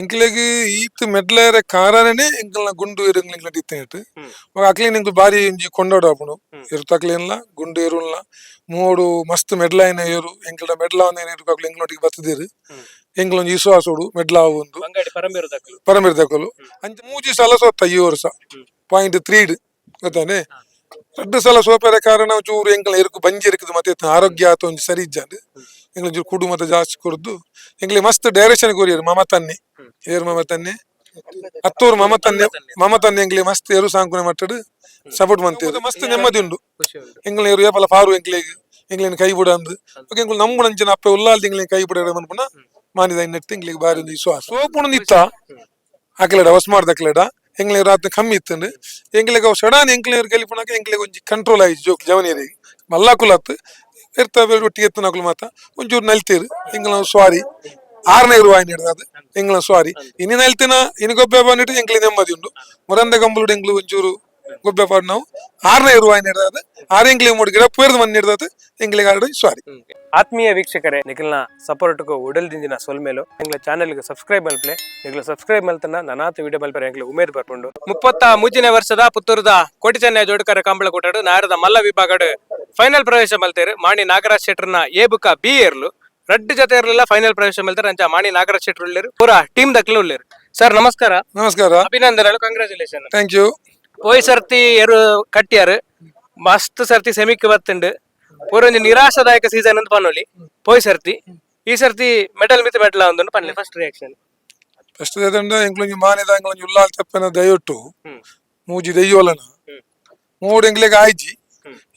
ಎಂಕ್ಲೆಗ್ ಈತ್ ಮೆಡ್ಲಾರ ಕಾರಣನೇ ಎಂಕಲ್ನ ಗುಂಡು ಏರು ಎಂಕ್ಲೆಗ್ ಇತ್ತೇಟ್ ಅಕ್ಲೇನ್ ಎಂಕ್ಲು ಬಾರಿ ಒಂಜಿ ಕೊಂಡೋಡು ಆಪುಂಡು ಏರು ತಕ್ಲೇನ್ಲ ಗುಂಡು ಏರುನ್ಲ ಮೂಡು ಮಸ್ತ್ ಮೆಡ್ಲಾಯಿನ ಏರು ಎಂಕ್ಲ ಮೆಡ್ಲಾವನ ಏರು ಅಕ್ಲು ಎಂಕ್ಲೊಟ್ಟಿಗೆ ಬತ್ತದೇರು ಎಂಕ್ಲೊಂಜಿ ವಿಶ್ವಾಸೋಡು ಮೆಡ್ಲಾ ಆವೊಂದು ಪರಮೇರ್ ದಕ್ಕಲು ಅಂಚ ಮೂಜಿ ಸಲ ಸೋತ್ತ ಈ ವರ್ಷ .3 ಗೊತ್ತಾನೆ ರಡ್ಡು ಸಲ ಸೋಪೆರ ಕಾರಣ ಚೂರು ಎಂಕ್ಲ ಎರುಕು ಬಂಜಿ ಇರುಕುದು ಮತ್ತೆ ಆರೋಗ್ಯ ಆತ ಒಂಜಿ ಸರಿ ಇಜ್ಜಾಂಡ್ ಎಂಕ್ಲ ಚೂರು ಕುಡು ಮತ್ತೆ ಜಾಸ್ತಿ ಕೊರ್ದು ಎಂಕ್ಲೆ ಮಸ್ತ್ ಡೈರೆಕ್ಷನ್ ಕೊರಿಯರು ಮಮತನ್ನೆ ಏರು ಮಮತನ್ನೆ ಹತ್ತೂರು ಮಮತನ್ನೆ ಎಂಕ್ಲೆ ಮಸ್ತ್ ಏರು ಸಾಂಕುನೆ ಮಟ್ಟಡ್ ಸಪೋರ್ಟ್ ಮಂತೇರು ಮಸ್ತ್ ನೆಮ್ಮದಿ ಉಂಡು ಎಂಕ್ಲ ಏರು ಏಪಲ ಪಾರು ಎಂಕ್ಲೇನ್ ಕೈ ಬಿಡಂದು ಎಂಕ್ಲು ನಮ್ಮುನ ಅಂಚನ ಅಪ್ಪೆ ಉಲ್ಲಾಲ್ದ ಎಂಕ್ಲೇನ್ ಕೈ ಬಿಡ ಮನ್ಪುನ ಮಾನಿದ ಇನ್ನೆಟ್ಟು ಎಂಕ್ಲಿಗೆ ಬಾರಿ ಒಂದು ವಿಶ್ವಾಸ ಸೋಪುಣ ನಿತ್ತ ಅಕ್ಲೆಡ ಹೊಸ್ಮಾರ್ದ ಅಕ್ಲೆಡ ಎಂಕ್ಲೆ ರಾತ್ರಿ ಕಮ್ಮಿ ಇತ್ತಂಡು ಎಂಕ್ಲೆಗ್ ಅವ್ ಸಡನ್ ಎಂಕ್ಲೇರ್ ಗೆಲಿಪುನಕ ಎಂಕ್ಲೆಗ್ ಒಂಜಿ ಕಂಟ್ರೋಲ್ ಆಯ್ತು ಜೋಕ್ ಜವನಿಯರಿಗೆ ಮಲ್ಲಾಕುಲತ್ ಇರ್ತಾವೆ ಒಟ್ಟಿಗೆ ಎತ್ತು ನಕಲು ಮಾತ ಒಂಚೂರು ನಲ್ತೇರು ಎಂಕ್ಲ ಸ್ವಾರಿ 6ನೇ ರೂಪಾಯಿ ಅದು ಎಂಗ್ಲ ಸ್ವಾರಿ ಇನ್ನು ನಲ್ತಿನ ಇನ್ನು ಗೊಬ್ಬೆ ಬಂದಿಟ್ಟು ಎಂಕ್ಲಿ ನೆಮ್ಮದಿ ಉಂಡು ಮುರಂದ ಕಂಬಳುಡು ಎಂಗ್ಲು ಒಂಚೂರು ಗೊಬ್ಬೆ ಪಾಡು ನಾವು 6ನೇ ರೂಪಾಯಿ ನೀಡಿದ 6 ಎಂಕ್ಲಿಗೆ ಮೂಡು ಗಿಡ ಪೇರ್ದು ಮಣ್ಣು ನೀಡಿದ ಎಂಕ್ಲಿಗೆ ಆಡು ಸ್ವಾರಿ. ಆತ್ಮೀಯ ವೀಕ್ಷಕರೇ ನಿಖಿಲ್ನ ಸಪೋರ್ಟ್ಗೂ ಉಡಲ್ದಿಂದಿನ ಸೊಲ್ಮೇಲು ಎಂಗ್ಲ ಚಾನೆಲ್ಗೆ ಸಬ್ಸ್ಕ್ರೈಬ್ ಮಲ್ಪಲೆ ನಿಖಿಲ್ ಸಬ್ಸ್ಕ್ರೈಬ್ ಮಲ್ತನ ನನಾತ ವಿಡಿಯೋ ಮಲ್ಪರೆ ಎಂಗ್ಲ ಉಮೇದ್ ಬರ್ಪುಂಡು 33ನೇ ವರ್ಷದ ಪುತ್ತೂರದ ಕೋಟಿ ಚೆನ್ನೈ ಜೋಡಕರ ಕಂಬಳ ಕೂಟಾಡು ನಾರದ ಮಲ್ಲ ವಿಭಾಗಡ್ ಫೈನಲ್ ಪ್ರವೇಶ ಮಲ್ತೇರು ಮಾಣಿ ನಾಗರಾಜ್ ಶೆಟ್ರನ ಎ ಬುಕ್ಕ ಬಿ ಏರ್ಲು ರಡ್ಡು ಜೊತೆ ಇರಲಿಲ್ಲ ಫೈನಲ್ ಪ್ರವೇಶ ಮಲ್ತಾರೆ ಅಂಚ ಮಾಣಿ ನಾಗರಾಜ್ ಶೆಟ್ರು ಉಳ್ಳೇರು ಪೂರ ಟೀಮ್ ದಕ್ಲು ಉಳ್ಳೇರು. ಸರ್ ನಮಸ್ಕಾರ. ನಮಸ್ಕಾರ, ಅಭಿನಂದನೆಗಳು, ಕಂಗ್ರಾಚುಲೇಷನ್. Thank you. ಪೋಯ್ ಸರ್ತಿ ಎರು ಕಟ್ಟಿಯಾರು ಮಸ್ತ್ ಸರ್ತಿ ಸೆಮಿಕ್ ಬತ್ತುಂಡು ಪೂರ ಒಂಜಿ ನಿರಾಶಾದಾಯಕ ಸೀಸನ್ ಅಂತ ಪನ್ನೊಲಿ ಪೋಯ್ ಸರ್ತಿ ಈ ಸರ್ತಿ ಮೆಡಲ್ ಮಿತ್ ಮೆಡಲ್ ಒಂದು ಪನ್ಲೆ ಫಸ್ಟ್ ರಿಯಾಕ್ಷನ್ ಫಸ್ಟ್ ಎಂಕ್ಲೊಂಜಿ ಮಾನಿದ ಎಂಕ್ಲೊಂಜಿ ಉಲ್ಲಾಲ್ ತೆಪ್ಪನ ದಯೊಟ್ಟು ಮೂಜಿ ದಯ್ಯೋಲನ ಮೂಡು ಎಂಕ್ಲೆಗ್ ಆಯ್ಜಿ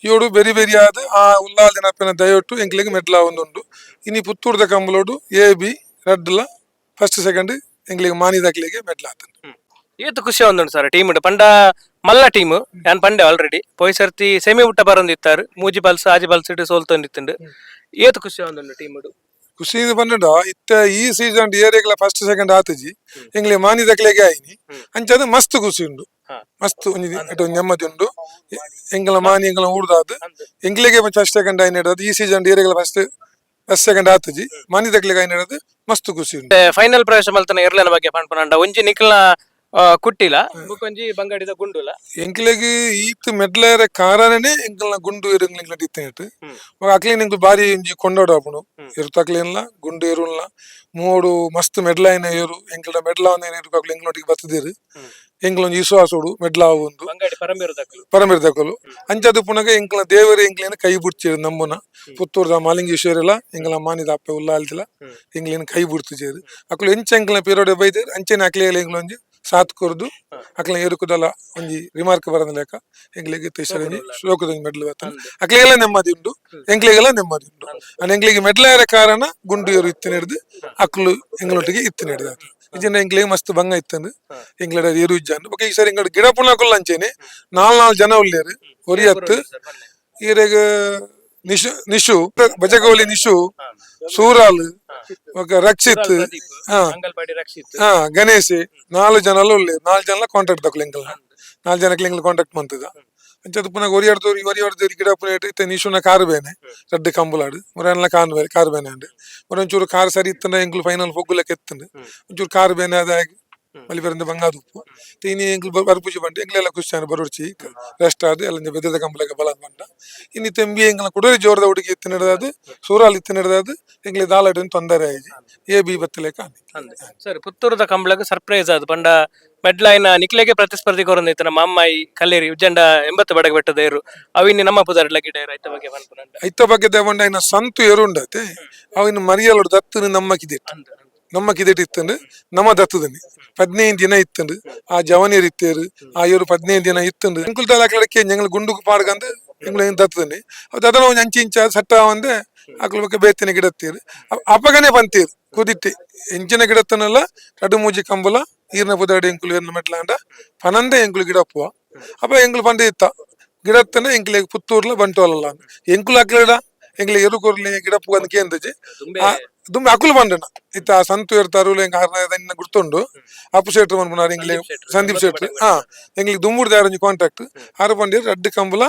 ಇಯೋಡು ಬೆರಿ ಬೆರಿ ಆದ ಆ ಉಲ್ಲಾಲ್ ಜನಪ್ಪನ ದಯೊಟ್ಟು ಎಂಕ್ಲೆಗ್ ಮೆಡ್ಲ ಒಂದುಂಡು ಇನಿ ಪುತ್ತೂರ್ದ ಕಂಬಳೋಡು ಎ ಬಿ ರಡ್ಲ ಫಸ್ಟ್ ಸೆಕೆಂಡ್ ಎಂಕ್ಲೆಗ್ ಮಾನಿದಕ್ಲೆಗೆ ಮೆಡ್ಲ ಆತಂಡು. ಏತು ಖುಷಿ ಒಂದುಂಡು ಸರ್ ಟೀಮ್ ಪಂಡ ಮಲ್ಲ ಟೀಮ್ ಯಾನ್ ಪಂಡೆ ಆಲ್ರೆಡಿ ಪೋಯ್ ಸರ್ತಿ ಸೆಮಿ ಊಟ ಬರೋಂದಿತ್ತಾರು ಮೂಜಿ ಬಲ್ಸ್ ಆಜಿ ಬಲ್ಸ್ ಇಟ್ಟು ಸೋಲ್ತೊಂದಿತ್ತುಂಡು ಏತು ಖುಷಿ ಒಂದುಂಡು ಟೀಮ್ ಖುಷಿ ಪಂಡ ಇತ್ತ ಈ ಸೀಸನ್ ಏರಿಯಾಗ್ಲ ಫಸ್ಟ್ ಸೆಕೆಂಡ್ ಆತಜಿ ಎಂಗ್ಲೆ ಮಾನಿದಕ್ಲೆಗೆ ಆಯ್ನಿ ಅಂಚದ ಮಸ್ತ್ ಖುಷಿ ಉಂಡು ಮಸ್ತ್ ಒಂಜಿ ನೆಮ್ಮದಿ ಉಂಡು ಎಂಗ್ಲ ಮಾನಿ ಎಂಗ್ಲ ಊಡ್ದಾದ್ ಎಂಗ್ಲೆಗೆ ಫಸ್ಟ್ ಸೆಕೆಂಡ್ ಆಯ್ನ ಹಿಡಿದು ಈ ಸೀಸನ್ ಏರಿಯಾಗ್ಲ ಫಸ್ಟ್ ಸೆಕೆಂಡ್ ಆತಜಿ ಮಾನಿದಕ್ಲೆಗೆ ಆಯ್ನ ಹಿಡಿದು ಮಸ್ತ್ ಖುಷಿ ಉಂಡು. ಫೈನಲ್ ಪ್ರವೇಶ ಮಲ್ತನ ಇರ್ಲನ ಬಗ್ಗೆ ಪಂಪನಂಡ ಒಂಜಿ ನಿಕ್ಲ ಕುಟ್ಟಿಲ ಬುಕೊಂಜಿ ಬಂಗಾಡಿದ ಗುಂಡುಲ ಎಂಕ್ಲೆಗ್ ಈತ್ ಮೆಡ್ಲಾರ ಕಾರಣನೇ ಎಂಕ್ಲನ ಗುಂಡು ಏರು ಎಂಕ್ಲೆಗ್ ಇತ್ತೇಟ್ ಅಕ್ಲೇನ್ ಎಂಕ್ಲು ಬಾರಿ ಒಂಜಿ ಕೊಂಡೋಡು ಆಪುಂಡು ಏರು ತಕ್ಲೇನ್ಲ ಗುಂಡು ಏರುನ್ಲ ಮೂಡು ಮಸ್ತ್ ಮೆಡ್ಲಾಯಿನ ಏರು ಎಂಕ್ಲ ಮೆಡ್ಲಾವನ ಏರು ಅಕ್ಲು ಎಂಕ್ಲೊಟ್ಟಿಗೆ ಬತ್ತದೇರು ಎಂಕ್ಲೊಂಜಿ ವಿಶ್ವಾಸೋಡು ಮೆಡ್ಲಾ ಆವೊಂದು ಪರಮೇರ್ ದಕ್ಕಲು ಅಂಚದು ಪುನಗ ಎಂಕ್ಲ ದೇವರೇ ಎಂಕ್ಲೇನ ಕೈ ಬುಡ್ಚೇರು ನಮ್ಮನ ಪುತ್ತೂರ್ದ ಮಾಲಿಂಗೇಶ್ವರಿಲ ಎಂಕ್ಲ ಮಾನಿದ ಅಪ್ಪೆ ಉಲ್ಲಾಲ್ದಿಲ ಎಂಕ್ಲೇನ ಕೈ ಬುಡ್ತುಜೇರು ಅಕ್ಲು ಎಂಚ ಎಂಕ್ಲ ಪೀರಿಯಡ್ ಬೈದೇರು ಅಂಚೆನೆ ಅಕ್ಲೆಗ್ ಎಂಕ್ಲೊಂಜಿ ಸಾತ್ ಕೊರ್ದು ಅಕ್ಲ ಏರುಕುದಲ ಒಂಜಿ ರಿಮಾರ್ಕ್ ಬರದ ಲೆಕ್ಕ ಎಂಕ್ಲೆಗ್ ತೈಸರಂಜಿ ಶ್ಲೋಕದ ಮೆಡ್ಲ್ ಬತ್ತನ ಅಕ್ಲೆಗೆಲ್ಲ ನೆಮ್ಮದಿ ಉಂಡು ಎಂಕ್ಲೆಗೆಲ್ಲ ನೆಮ್ಮದಿ ಉಂಡು ಅಂಡ್ ಎಂಕ್ಲೆಗ್ ಮೆಡ್ಲಾರ ಕಾರಣ ಗುಂಡು ಏರು ಇತ್ತಿನ ಹಿಡ್ದು ಅಕ್ಲು ಎಂಗ್ಲೊಟ್ಟಿಗೆ ಇತ್ತಿನ ಹಿಡ್ದು ಇಜನ ಎಂಕ್ಲೆಗ್ ಮಸ್ತ್ ಬಂಗ ಇತ್ತಂದು ಎಂಕ್ಲೆಡ ಏರು ಇಜ್ಜಾಂಡು ಬೊಕ ಈ ಸರಿ ಎಂಗಡ ಗಿಡ ಪುನಕುಲ್ಲ ಅಂಚೆನೆ 4 ಜನ ಉಳ್ಳೇರು ಒರಿಯತ್ತು ಈರೆಗ್ ನಿಶು ಬಜಗೋಲಿ ನಿಶು ಸೂರಾಲ್ ರಕ್ಷಿತ್ ಗಣೇಶ್ 4 ಜನ ಉಳ್ಳೇರು 4 ಜನ ಕಾಂಟ್ರಾಕ್ಟ್ ತಕೊಲ್ ಎಂಕಲ್ 4 ಜನಕ್ಕೆ ಎಂಗ್ಲ ಕಾಂಟ್ರಾಕ್ಟ್ ಮಂತದ ಅಂಚದು ಪುನಃ ಒರಿಯಾಡ್ದವ್ರಿ ಗಿಡ ಪುನಃ ಇತ್ತೆ ನಿಶುನ ಕಾರು ಬೇನೆ ರಡ್ಡು ಕಂಬುಲಾಡು ಮುರಲ್ಲ ಕಾರು ಬೇನೆ ಅಂಡ್ ಒಂಚೂರು ಕಾರ್ ಸರಿ ಇತ್ತಂಡ ಎಂಕ್ಲು ಫೈನಲ್ ಹೋಗ್ಗುಲಕ್ಕೆ ಎತ್ತಂಡು ಒಂಚೂರು ಕಾರು ಬೇನೆ ಅದಾಗಿ ಮಲಿಬರಿಂದ ಬಂಗಾದ ಉಪ್ಪು ಇನಿ ಎಂಕ್ಲು ಬರ್ಪುಜಿ ಬಂಡು ಎಂಕ್ಲೆಲ್ಲ ಖುಷಿಯಾನ ಬರೋಡ್ಚಿ ರೆಸ್ಟ್ ಆದ್ ಎಲ್ಲ ಬೆದದ ಕಂಬಲಕ್ಕೆ ಬಲ ಬಂಡ ಇನ್ನು ತೆಂಬಿ ಎಂಕ್ಲ ಕುಡರಿ ಜೋರದ ಹುಡುಗಿ ಇತ್ತಿನ ಹಿಡ್ದಾದ್ ಸೂರಾಲ್ ಇತ್ತಿನ ಹಿಡ್ದಾದ್ ಎಂಕ್ಲೆ ದಾಲಾಡ್ ತೊಂದರೆ ಆಯ್ಜಿ ಎ ಬಿ ಬತ್ತಲೆ ಕಾಣಿ ಸರ್ ಪುತ್ತೂರದ ಕಂಬಳಕ್ಕೆ ಸರ್ಪ್ರೈಸ್ ಆದ್ ಪಂಡ ಮೆಡ್ಲೈನ ನಿಕ್ಲೆಗೆ ಪ್ರತಿಸ್ಪರ್ಧಿ ಕೊರೊಂದಿತ್ತನ ಮಾಮ್ಮಾಯಿ ಕಲ್ಲೇರಿ ಉಜ್ಜಂಡ 80 ಬಡಗ ಬೆಟ್ಟದೇರು ಅವಿನಿ ನಮ್ಮ ಪುದರ್ಲ ಗಿಡ ಐತ ಬಗ್ಗೆ ಪನ್ಪುನಂಡ ಐತ ಬಗ್ಗೆ ದೇವಂಡ ಇನ್ನ ಸಂತು ಏರುಂಡತೆ ಅವಿನ ಮರಿಯಲೋಡು ದತ್ತನ ನಮ್ಮ ಕಿದೆಟ್ ಇತ್ತಂಡು ನಮ್ಮ ದತ್ತದನಿ 15 ದಿನ ಇತ್ತಂಡು ಆ ಜವನಿಯರ್ ಇತ್ತೇರು ಆ ಏರು 15 ದಿನ ಇತ್ತಂಡು ಎಂಕುಲ್ ತಲಾಕಡಕ್ಕೆ ಎಂಗ್ಲ ಗುಂಡುಕು ಪಾಡ್ಗಂದು ಎಂಗ್ಲ ದತ್ತದನಿ ಅದು ಅದನ್ನ ಒಂಜಿ ಅಂಚಿ ಸಟ್ಟ ಒಂದೆ ಅಕ್ಲ ಬಗ್ಗೆ ಬೇತಿನ ಗಿಡತ್ತೇರು ಅಪಗನೆ ಬಂತೀರು ಕುದಿಟ್ಟಿ ಎಂಚಿನ ಗಿಡತ್ತನಲ್ಲ ರಡು ಮೂಜಿ ಕಂಬುಲ ಈರ್ನ ಪುದಾಡಿ ಎಂಕುಲು ಏರ್ನ ಮೆಟ್ಲಾಂಡ ಪನಂದೆ ಎಂಕುಲು ಗಿಡ ಅಪ್ಪುವ ಅಪ್ಪ ಎಂಕುಲು ಪಂಡೆ ಇತ್ತ ಗಿಡತ್ತನ ಎಂಕ್ಲೆಗ್ ಪುತ್ತೂರ್ಲ ಬಂಟೋಲಲ್ಲ ಎಂಕುಲು ಅಕ್ಲೆಡ ಎಂಕ್ಲೆ ಎರು ಕೊರ್ಲಿ ಗಿಡ ಪೂಗಂದ್ ಕೇಂದಜಿ ದುಂಬೆ ಅಕುಲು ಬಂಡನ ಇತ್ತ ಸಂತು ಇರ್ತಾರು ಎಂಗ ಗುರ್ತುಂಡು ಅಪ್ಪು ಶೆಟ್ರು ಮನ್ಪುನಾರು ಎಂಗ್ಲೆ ಸಂದೀಪ್ ಶೆಟ್ರು ಎಂಗ್ಲಿಗೆ ದುಂಬುಡ್ದ ಯಾರೊಂಜಿ ಕಾಂಟ್ರಾಕ್ಟ್ ಆರು ಪಂಡೇರು ರಡ್ಡು ಕಂಬುಲ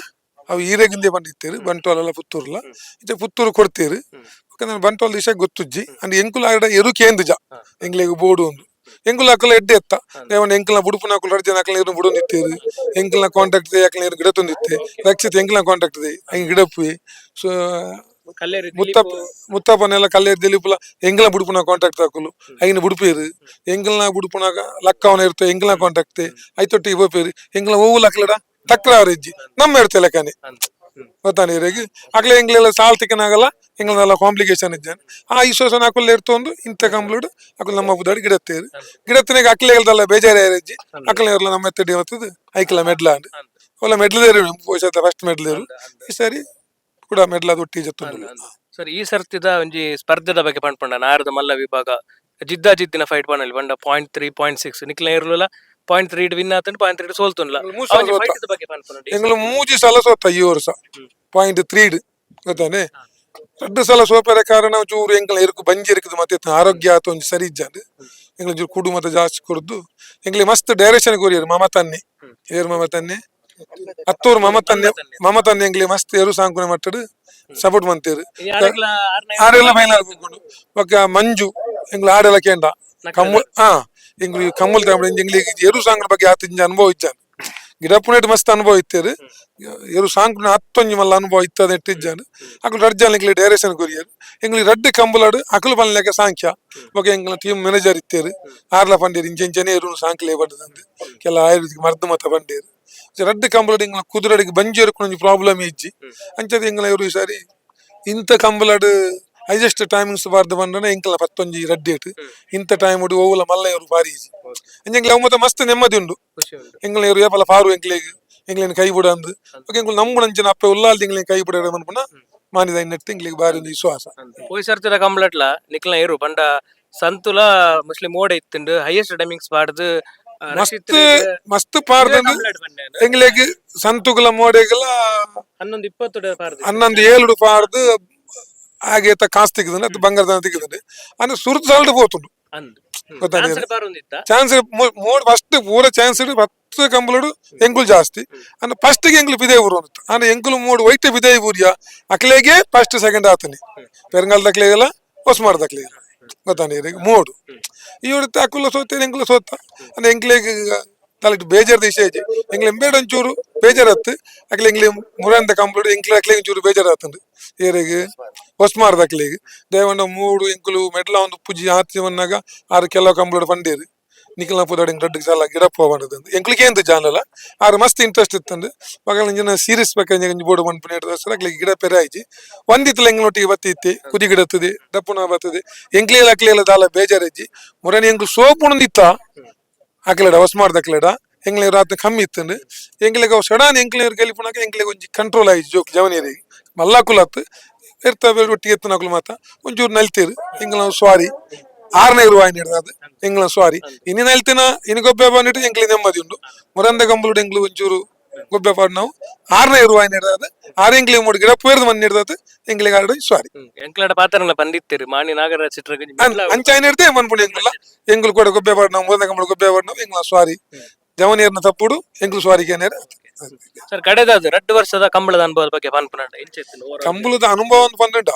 ಅವು ಈರೆಗಿಂದೆ ಬಂದಿತ್ತೇರು ಬಂಟೋಲೆಲ್ಲ ಪುತ್ತೂರ್ಲ ಇತ್ತೆ ಪುತ್ತೂರು ಕೊಡ್ತೇರು ಬಂಟೋಲ್ ದಿಶ ಗೊತ್ತುಜ್ಜಿ ಅಂಡ್ ಎಂಕುಲ ಎರು ಕೇಂದ್ರಜ ಎಂಗ್ಲೆಗ್ ಬೋಡು ಒಂದು ಎಂಕುಲ ಅಕ್ಕಲ ಎಡ್ಡೆ ಎತ್ತ ದೇವಣ್ಣ ಎಂಕಲ್ನ ಬುಡುಪುನ ಅಕ್ಕಲು ರಡ್ಜನ ಅಕ್ಕಲ ನೀರು ಬುಡು ನಿತ್ತೇರು ಎಂಕಲ್ನ ಕಾಂಟ್ಯಾಕ್ಟ್ ದೇ ಅಕ್ಕಲ ನೀರು ಗಿಡ ತಂದಿತ್ತೆ ರಕ್ಷಿತ್ ಎಂಕಲ್ನ ಕಾಂಟ್ಯಾಕ್ಟ್ ದೇ ಹಂಗೆ ಗಿಡಪ್ಪಿ ಸೊ ಕಲ್ಲೇರಿ ಮುತ್ತಪ್ಪನೆಲ್ಲ ಕಲ್ಲೇರಿ ದಿಲೀಪುಲ ಎಂಕಲ್ನ ಬುಡುಪುನ ಕಾಂಟ್ಯಾಕ್ಟ್ ಹಾಕಲು ಐನ ಬುಡುಪೇರು ಎಂಕಲ್ನ ಬುಡುಪುನಾಗ ಲಕ್ಕವನ ಇರ್ತವೆ ಎಂಕಲ್ನ ಕಾಂಟ್ಯಾಕ್ಟ್ ಐತೊಟ್ಟಿಗೆ ಬೋಪೇರು ಎಂಕಲ್ನ ಹೂವು ಅಕ್ಕಲಡ ತಕ್ರಾರ್ ಇಜ್ಜಿ ನಮ್ಮ ಇರ್ತೆ ಲೆಕ್ಕನೆ ಗೊತ್ತಾನೆ ಇರಗಿ ಅಕ್ಲೆ ಎಂಗ್ಲೆಲ್ಲ ಸಾಲ್ ತಿಕ್ಕನಾಗಲ್ಲ ಎಂಗ್ಲೆಲ್ಲ ಕಾಂಪ್ಲಿಕೇಶನ್ ಇದ್ದಾನೆ ಆ ವಿಶ್ವಾಸನ ಹಾಕಲ್ ಇರ್ತೊಂದು ಇಂಥ ಕಂಪ್ಲೀಟ್ ಅಕ್ಕಲ್ ನಮ್ಮ ಬುದಾಡಿ ಗಿಡತ್ತೇರು ಗಿಡತ್ತಿನಾಗ ಅಕ್ಲೆ ಹೇಳ್ದಲ್ಲ ಬೇಜಾರ ಇರಜ್ಜಿ ಅಕ್ಲೆ ಇರಲ್ಲ ನಮ್ಮ ಎತ್ತಡಿ ಮತ್ತದು ಐಕಲ ಮೆಡ್ಲ ಅಂಡ್ ಒಲ್ಲ ಮೆಡ್ಲದೇರು ಫಸ್ಟ್ ಮೆಡ್ಲೇರು ಈ ಸರಿ ಕೂಡ ಮೆಡ್ಲ ಒಟ್ಟಿ ಜೊತ್ತೊಂದು ಸರ್ ಈ ಸರ್ತಿದ ಒಂಜಿ ಸ್ಪರ್ಧೆದ ಬಗ್ಗೆ ಪಂಡ್ಪಂಡ ನಾರದ ಮಲ್ಲ ವಿಭಾಗ ಜಿದ್ದಿನ ಫೈಟ್ ಪಣ್ಣಲ್ಲಿ ಬಂಡ 0.3 0.6 ನಿಕ್ಲ ಇರ್ಲಿಲ್ಲ 0.3 ವಿನ್ ಆತಂಡು 0.3 ಸೋಲ್ತುನ್ಲ ಬಗ್ಗೆ ಪಂಡ್ಪಂಡ ಎಂಗ್ಲು 3 ಸಲ ಸೋತ ಈ ವರ್ಷ 0.3 ಗೊತ್ತಾನೆ 2 ಸಲ ಸೋಪರ ಕಾರಣ ಚೂರು ಎಂಗ್ಲ ಇರುಕು ಬಂಜಿ ಇರುಕುದು ಮತ್ತೆ ಆರೋಗ್ಯ ಆತ ಒಂಜಿ ಸರಿ ಇಜ್ಜಾಂಡು ಎಂಗ್ಲ ಚೂರು ಕುಡು ಮತ್ತೆ ಜಾಸ್ತಿ ಕೊಡ್ದು ಎಂಗ್ಲಿ ಮಸ್ತ್ ಡೈರೆಕ್ಷನ್ ಕೊರಿಯರು ಮಮತನ್ನಿ ಏರು ಮಮತನ್ನಿ ಹತ್ತೂರು ಮಮತನ್ನಿ ಎಂಗ್ಲಿ ಮಸ್ತ್ ಏರು ಸಾಂಕುನೆ ಮಟ್ಟಡು ಸಪೋರ್ಟ್ ಮಂತೇರು ಆರೆಲ್ಲ ಫೈನಲ್ ಹೋಗ್ಕೊಂಡು ಒಕ್ಕ ಮಂಜು ಎಂಗ್ಲ ಆಡೆಲ್ಲ ಕೇಂಡ ಕಮ್ಮುಲ್ ಎಂಗ್ಲಿ ಕಮ್ಮುಲ್ ತಗೊಂಡು ಎಂಗ್ಲಿಗೆ ಎರು ಸಾಂಗ್ನ ಬಗ್ಗೆ ಆತ ಇಂಜ ಅನುಭವ ಇಜ್ಜಾನು ಗಿಡಪ್ಪುನೇಟ್ ಮಸ್ತ್ ಅನುಭವ ಇತ್ತೇರು ಎರು ಸಾಂಗ್ನ ಹತ್ತೊಂಜಿ ಮಲ್ಲ ಅನುಭವ ಇತ್ತದ ಇಟ್ಟಿಜ್ಜಾನು ಅಕಲು ರಡ್ಜಾನ್ ಎಂಗ್ಲಿ ಡೈರೆಕ್ಷನ್ ಕೊರಿಯರು ಎಂಗ್ಲಿ ರಡ್ಡು ಕಂಬುಲಾಡು ಅಕಲು ಪನ್ಲೆಕ್ಕ ಸಾಂಖ್ಯ ಒಕ್ಕ ಎಂಗ್ಲ ಟೀಮ್ ಮ್ಯಾನೇಜರ್ ಇತ್ತೇರು ಆರ್ಲ ಪಂಡೇರು ಇಂಚೆಂಚನೆ ಎರು ಸಾಂಕ್ಲೆ ಬಡ್ದಂದು ಕೆಲ ಆಯುರ್ವೇದಿಕ್ ಮರ್ದು ಮತ ಪಂಡೇರು ರಡ್ಡು ಕಂಬಲಾಡು ಎಂಗ್ಲ ಕುದುರಡಿಗೆ ಬಂಜಿ ಎರುಕೊಂಡು ಪ್ರಾಬ್ಲಮ್ ಇಜ್ಜಿ ಅಂಚದ ಎಂಗ್ಲ ಇವರು ಈ ಸಾರಿ ಇಂಥ ಕಂಬಲಾಡು ಹೈಯೆಸ್ಟ್ ಟೈಮಿಂಗ್ಸ್ ಬಾರ್ದು ಬಂದ್ರೆ ಎಂಕಲ 11 ರಡ್ಡೇಟ್ ಇಂಥ ಟೈಮ್ ಉಡು ಓವುಲ ಮಲ್ಲ ಇವರು ಭಾರಿ ಈಜಿ ಎಂಗ್ಲ ಅವು ಮತ್ತೆ ಮಸ್ತ್ ನೆಮ್ಮದಿ ಉಂಡು ಎಂಗ್ಲ ಇವರು ಏಪಲ ಪಾರು ಎಂಗ್ಲಿಗೆ ಎಂಗ್ಲೇನು ಕೈ ಬಿಡ ಅಂದು ಎಂಗ್ಲ ನಮ್ಮ ನಂಚಿನ ಅಪ್ಪ ಉಲ್ಲಾಲ್ದ ಎಂಗ್ಲೇನು ಕೈ ಬಿಡ ಅನ್ಪುನ ಮಾನಿದ ಇನ್ನೆಟ್ಟು ಎಂಗ್ಲಿಗೆ ಭಾರಿ ಒಂದು ವಿಶ್ವಾಸ ಹೋಯ್ ಸರ್ತಿದ ಕಂಬಳಟ್ಲ ನಿಕ್ಲ ಇರು ಪಂಡ ಸಂತುಲ ಮುಸ್ಲಿಂ ಓಡೆ ಇತ್ತುಂಡು ಹೈಯೆಸ್ಟ್ ಟೈಮಿಂಗ್ಸ್ ಬಾರ್ದು ಮಸ್ತ್ ಪಾರ್ದಂಡು ಎಂಗ್ಲಿಗೆ ಸಂತುಗಳ ಮೋಡೆಗಳ 11-20 ಪಾರ್ದು ಹಾಗೆ ಕಾಸು ತೆಗೆದ್ರೆ ಅದು ಬಂಗಾರದ ತೆಗೆದ್ರೆ ಅಂದ್ರೆ ಸುರ್ದು ಸಾಲ್ಡ್ ಹೋತುಂಡು ಚಾನ್ಸ್ ಮೋಡ್ ಫಸ್ಟ್ ಪೂರ ಚಾನ್ಸ್ 10 ಕಂಬಳಡು ಎಂಗುಲ್ ಜಾಸ್ತಿ ಅಂದ್ರೆ ಫಸ್ಟ್ ಗೆ ಎಂಗುಲ್ ಬಿದೆ ಊರು ಅಂತ ಅಂದ್ರೆ ಎಂಗುಲ್ ಮೋಡ್ ವೈಟ್ ಬಿದೆ ಊರಿಯ ಅಕ್ಲೆಗೆ ಫಸ್ಟ್ ಸೆಕೆಂಡ್ ಆತನಿ ಪೆರಂಗಾಲ್ ದಕ್ಲೆಗೆಲ್ಲ ಹೊಸ್ಮಾರ್ ದಕ್ಲೆಗೆಲ್ಲ ಗೊತ್ತಾನೆ ಮೋಡು ಈ ಹೊಡಿತ ಅಕ್ಕುಲ್ಲ ಸೋತ ಎಂಗುಲ ಸೋತ ಅಂದ್ರೆ ಎಂಗ್ಲಿಗೆ ತಲೆಟ್ ಬೇಜಾರ್ ದಿವಸ ಎಂಗ್ಲ ಎಂಬೇಡ ಒಂಚೂರು ಬೇಜಾರತ್ತು ಅಕ್ಲೆ ಎಂಗ್ಲಿ ಮುರಂದ ಕಂಪ್ಲೀಟ್ ಎಂಗ್ಲ ಅಕ್ಲೆ ಒಂಚೂರು ಬೇಜಾರ್ ಆತಂಡು ಏರೆಗೆ ಹೊಸ್ಮಾರ್ದ ಅಕ್ಲೆಗೆ ದೇವಣ್ಣ 3 ಎಂಕುಲು ಮೆಡ್ಲ ಒಂದು ಪೂಜಿ ಆತಿ ಬಂದಾಗ 6 ಕೆಲವು ಕಂಪ್ಲೀಟ್ ಪಂಡೇರು ನಿಖಿಲ್ನ ಪುದಾಡಿ ರಡ್ಡು ಸಲ ಗಿಡಪ್ಪ ಬಂದದ್ದು ಎಂಕ್ಲಿಗೆ ಏನು ಜಾನಲ್ಲ ಆರು ಮಸ್ತ್ ಇಂಟ್ರೆಸ್ಟ್ ಇತ್ತಂದು ಮಗಳ ಜನ ಸೀರಿಯಸ್ ಬೇಕಂಜಿ ಬೋರ್ಡ್ ಬಂದ್ಪುನ ಅಕ್ಲಿಗೆ ಗಿಡ ಪೆರೆ ಆಯ್ಜಿ ಒಂದಿತ್ತಲ ಎಂಗ್ಲೊಟ್ಟಿಗೆ ಬತ್ತಿತ್ತೆ ಕುದಿ ಗಿಡತ್ತದೆ ದಪ್ಪುನ ಬರ್ತದೆ ಎಂಕ್ಲಿಯಲ್ಲ ಅಕ್ಲಿಯಲ್ಲ ದಾಲ ಬೇಜಾರಜ್ಜಿ ಮುರನಿ ಎಂಗ್ಲು ಸೋಪುಣದಿತ್ತ ಅಕ್ಲೆಡ ಹೊಸ್ಮಾರ್ದ ಅಕ್ಲೆಡ ಎಂಗ್ಲೆ ರಾತ್ರಿ ಕಮ್ಮಿ ಇತ್ತಂಡು ಎಂಗ್ಲಿಗೆ ಸಡನ್ ಎಂಕ್ಲೇರ್ ಗೆಲಿಪುನಾಗ ಎಂಗ್ಲಿಗೆ ಒಂಜಿ ಕಂಟ್ರೋಲ್ ಆಯ್ತು ಜೋಕ್ ಜವನಿಯರಿಗೆ ಮಲ್ಲಾಕುಲತ್ತು ಇರ್ತವೆ ಒಟ್ಟಿಗೆ ಎತ್ತು ನಕಲು ಮಾತ ಒಂಚೂರು ನಲ್ತೀರು ಎಂಗ್ಲ ಸಾರಿ 600 ರೂಪಾಯಿ ನೀಡಿದ ಎಂಗ್ಲ ಸಾರಿ ಇನ್ನು ನಲ್ತಿನ ಇನ್ನು ಗೊಬ್ಬೆ ಬಂದಿಟ್ಟು ಎಂಗ್ಲಿ ನೆಮ್ಮದಿ ಉಂಡು ಮುರಂದ ಕಂಬಳು ಎಂಗ್ಲು ಒಂಚೂರು ಗೊಬ್ಬೆ ಪಾಡು ನಾವು 600 ರೂಪಾಯಿ ನೀಡಿದ 6 ಎಂಗ್ಲಿ ಮೂಡು ಗಿಡ ಪೇರ್ದು ಮಣ್ಣು ನೀಡಿದ ಎಂಗ್ಲಿಗೆ ಆರ್ಡು ಸಾರಿ ಎಂಕ್ಲಡ ಪಾತ್ರನ ಬಂದಿತ್ತೀರಿ ಮಾಣಿ ನಾಗರ ಚಿತ್ರಗೆ ಅಂಚಾಯನ ಇಡ್ತೆ ಮನ್ಪುಡು ಎಂಗ್ಲ ಎಂಗ್ಲು ಕೂಡ ಗೊಬ್ಬೆ ಪಾಡು ನಾವು ಮುರಂದ ಕಂಬಳು ಗೊಬ್ಬೆ ಪಾಡು ನಾವು ಎಂಗ್ಲ ಸಾರಿ ಜವನಿಯರ್ನ ತಪ್ಪುಡು ಎಂಗ್ಲು ಸಾರಿಗೆ ಸರ್ ಕಡೆದಾದ 2 ವರ್ಷದ ಕಂಬಳದ ಅನುಭವದ ಬಗ್ಗೆ ಕಂಬಳದ ಅನುಭವ ಅಂತ ಪಂಡ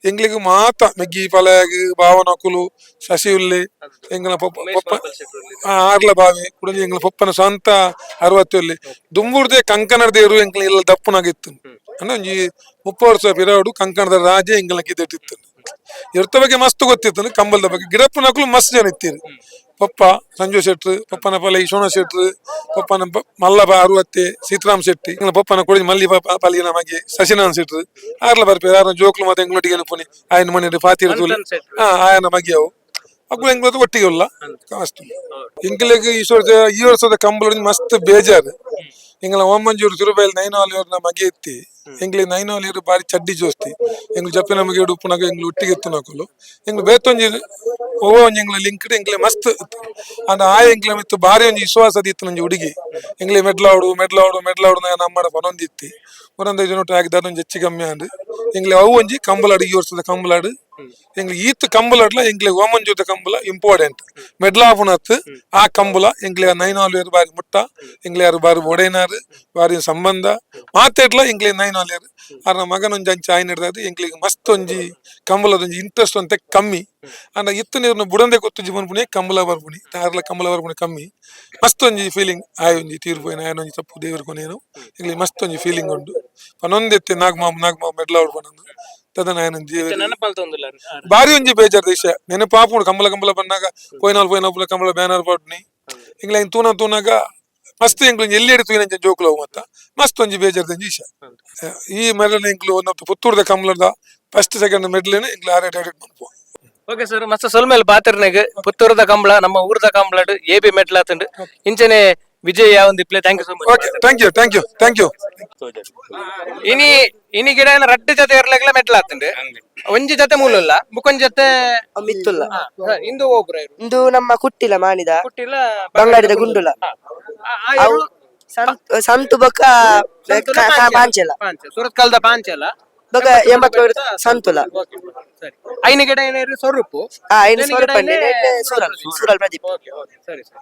ಎಂಗ್ಲಿಗೆ ಮಾತ ಮೆಗ್ಗಿ ಪಲಯಾಗಿ ಭಾವನಕುಲು ಶಶಿ ಉಲ್ಲಿ ಎಂಗ್ಲ ಆರ್ಲ ಬಾವಿ ಕುಡಂಜಿ ಎಂಗ್ಲ ಪೊಪ್ಪನ ಸ್ವಂತ 60 ಉಲ್ಲಿ ದುಂಬುರ್ದೆ ಕಂಕಣದೇರು ಎಂಗ್ಲ ಇಲ್ಲ ದಪ್ಪನಾಗಿತ್ತು ಅಂದ್ರೆ ಒಂಜಿ 30 ವರ್ಷ ಪಿರಾಡು ಕಂಕಣದ ರಾಜ ಎಂಗ್ಲ ಕಿದೆಟ್ಟಿತ್ತು ಇರ್ತ ಬಗ್ಗೆ ಮಸ್ತ್ ಗೊತ್ತಿತ್ತು ಕಂಬಳದ ಬಗ್ಗೆ ಗಿಡಪ್ಪನಕುಲು ಮಸ್ತ್ ಜನ ಇತ್ತೀರಿ ಪಪ್ಪ ಸಂಜು ಶೆಟ್ರು ಪಪ್ಪನ ಪಲ ಈಶೋಣ ಶೆಟ್ರು ಪಪ್ಪನ ಮಲ್ಲಬ 60 ಸೀತಾರಾಮ್ ಶೆಟ್ಟಿ ಪಪ್ಪನ ಕೊಡಿ ಮಲ್ಲಿ ಪಲಿನ ಮಗೆ ಶಶಿನಾಥ್ ಶೆಟ್ರು ಆರ್ಲ ಬರ್ಪೇರು ಯಾರ ಜೋಕ್ಲು ಮತ್ತೆ ಎಂಗ್ಲೊಟ್ಟಿಗೆ ನೆನಪುನಿ ಆಯನ ಮನೆ ಫಾತಿರ್ ಆಯನ ಮಗೆ ಅವು ಅಕ್ಕಳು ಎಂಗ್ಲದ್ದು ಒಟ್ಟಿಗೆ ಇಲ್ಲ ಮಸ್ತ್ ಎಂಗ್ಲಿಗೆ ಈ ವರ್ಷದ ಕಂಬಳ ಮಸ್ತ್ ಬೇಜಾರು ಎಂಗ್ಲ ಓಮಂಜೂರು ತಿರುಬೈಲ್ ನೈನಾಲಿಯವ್ರನ್ನ ಮಗೆ ಎತ್ತಿ ಎಂಗ್ಲಿ ನೈನಾಲಿಯರು ಬಾರಿ ಚಡ್ಡಿ ಜೋಸ್ತಿ ಎಂಗ್ಲು ಜಪ್ಪಿನ ಮಗೆ ಉಪ್ಪುನಾಗ ಎಂಗ್ಲು ಒಟ್ಟಿಗೆ ಎತ್ತು ನಕಲು ಎಂಗ್ಲು ಬೇತೊಂಜಿ ಓವೋ ಒಂಜಿ ಎಂಗ್ಲ ಲಿಂಕ್ ಎಂಗ್ಲೆ ಮಸ್ತ್ ಅಂದ್ರೆ ಆ ಎಂಗ್ಲ ಮಿತ್ತು ಬಾರಿ ಒಂಜಿ ವಿಶ್ವಾಸದ ಇತ್ತು ನಂಜಿ ಹುಡುಗಿ ಎಂಗ್ಲಿ ಮೆಡ್ಲಾಡು ನಮ್ಮಡ ಪನೊಂದಿತ್ತಿ ಒಂದೊಂದು ಜನ ಆಗಿದ್ದ ಒಂಜಿ ಹೆಚ್ಚು ಕಮ್ಮಿ ಅಂದು ಎಂಗ್ಲೆ ಅವು ಒಂಜಿ ಕಂಬಲಾಡು ಈ ವರ್ಷದ ಕಂಬಲಾಡು ಎಂಗ್ಲಿ ಈತ್ ಕಂಬುಲ ಎಂಗ್ಲಿ ಓಮನ್ ಜೊತೆ ಕಂಬುಲ ಇಂಪಾರ್ಟೆಂಟ್ ಮೆಡ್ಲಾಪುನತ್ ಆ ಕಂಬುಲ ಎಂಗ್ಲಿ ನೈನಾಲಿಯರ್ ಬಾರಿ ಮುಟ್ಟ ಎಂಗ್ಲಿ ಯಾರು ಬಾರಿ ಒಡೆನಾರು ಬಾರಿ ಸಂಬಂಧ ಮಾತೆಟ್ಲ ಎಂಗ್ಲಿ ನೈನಾಲಿಯರ್ ಆರ್ನ ಮಗನ ಒಂಜಿ ಅಂಚಿ ಆಯ್ನ ಹಿಡ್ದದು ಎಂಗ್ಲಿಗೆ ಮಸ್ತ್ ಒಂಜಿ ಕಂಬುಲದೊಂಜಿ ಇಂಟ್ರೆಸ್ಟ್ ಅಂತ ಕಮ್ಮಿ ಅಂಡ ಇತ್ತು ನೀರ್ನ ಬುಡಂದೆ ಗೊತ್ತು ಜೀವನ ಪುಣಿ ಕಂಬಳ ಬರ್ಪುಣಿ ತಾರ್ಲ ಕಂಬಳ ಬರ್ಪುಣಿ ಕಮ್ಮಿ ಮಸ್ತ್ ಒಂಜಿ ಫೀಲಿಂಗ್ ಆಯ್ ಒಂಜಿ ತೀರ್ಪೋಯ್ನ ಆಯನ ಒಂಜಿ ತಪ್ಪು ದೇವ್ರ ಕೊನೇನು ಎಂಗ್ಲಿ ಮಸ್ತ್ ಒಂಜಿ ಫೀಲಿಂಗ್ ಉಂಡು ಪನೊಂದೆತ್ತೆ ನಾಗಮಾಮ ಮೆಡ್ಲ ಹೊಡ್ಪನಂದು ತದನ ಆಯನ ಬಾರಿ ಒಂಜಿ ಬೇಜಾರ್ ದೇಶ ನೆನಪಾಪುಂಡು ಕಂಬಳ ಬಂದಾಗ ಪೋಯ್ನಾಲ್ ಕಂಬಳ ಬ್ಯಾನರ್ ಪಡ್ನಿ ಎಂಗ್ಲ ತೂನಾಗ ಮಸ್ತ್ ಎಂಗ್ಲು ಎಲ್ಲೆಡೆ ತೂಯಿನ ಜೋಕ್ಲ ಮತ್ತ ಮಸ್ತ್ ಒಂಜಿ ಬೇಜಾರ್ ದಂಜಿ ಇಶ ಈ ಮೆಡಲ್ ಎಂಗ್ಲು ಒಂದು ಪುತ್ತೂರ್ದ ಕಂಬಳದ ಫಸ್ಟ್ ಸೆಕೆಂಡ್ ಮೆಡಲ್ ಎಂಗ್ಲು ಆರೇಟ್ ಮನ್ಪು ಓಕೆ ಸರ್ ಮಸ್ತ್ ಸೊಲ್ಮೇಲ್ ಪಾತ್ರನಾಗ ಪುತ್ತೂರದ ಕಂಬಳ ನಮ್ಮ ಊರದ ಕಂಬಳಡ್ ಎಬಿ ಮೆಟ್ಲ್ ಆತಂಡು ಇಂಚನೆ ವಿಜಯ್ ಯಾವಂದಿಪ್ಲೆ thank you so much. Okay thank you ಇನಿ ಗಿಡ ರಡ್ಡು ಜೊತೆ ಇರ್ಲಾಗ್ಲ ಮೆಟ್ಲ್ ಆತಂಡು ಒಂಜಿ ಜೊತೆ ಮೂಲಲ್ಲ ಬುಕೊಂಜಿ ಜೊತೆ ಮಿತ್ತುಲ್ಲ ಇಂದು ಒಬ್ರು ಇಂದು ನಮ್ಮ ಕುಟ್ಟಿಲ ಮಾನಿದ ಕುಟ್ಟಿಲ್ಲ ಬಂಗಾಡಿದ ಗುಂಡುಲ ಅವು ಸಂತು ಬೊಕ್ಕ ಪಾಂಚೆಲ ಸುರತ್ ಕಾಲದ ಪಾಂಚಲ ಬೊಕ್ಕ 80 ಸಂತುಲ ಸರಿ ಐನ ಗಿಡ ಏನೇರು ಸ್ವರೂಪು ಐನು ಸ್ವರೂಪ ಸೂರಲ್ ಪ್ರದೀಪ್ ಸರಿ ಸರಿ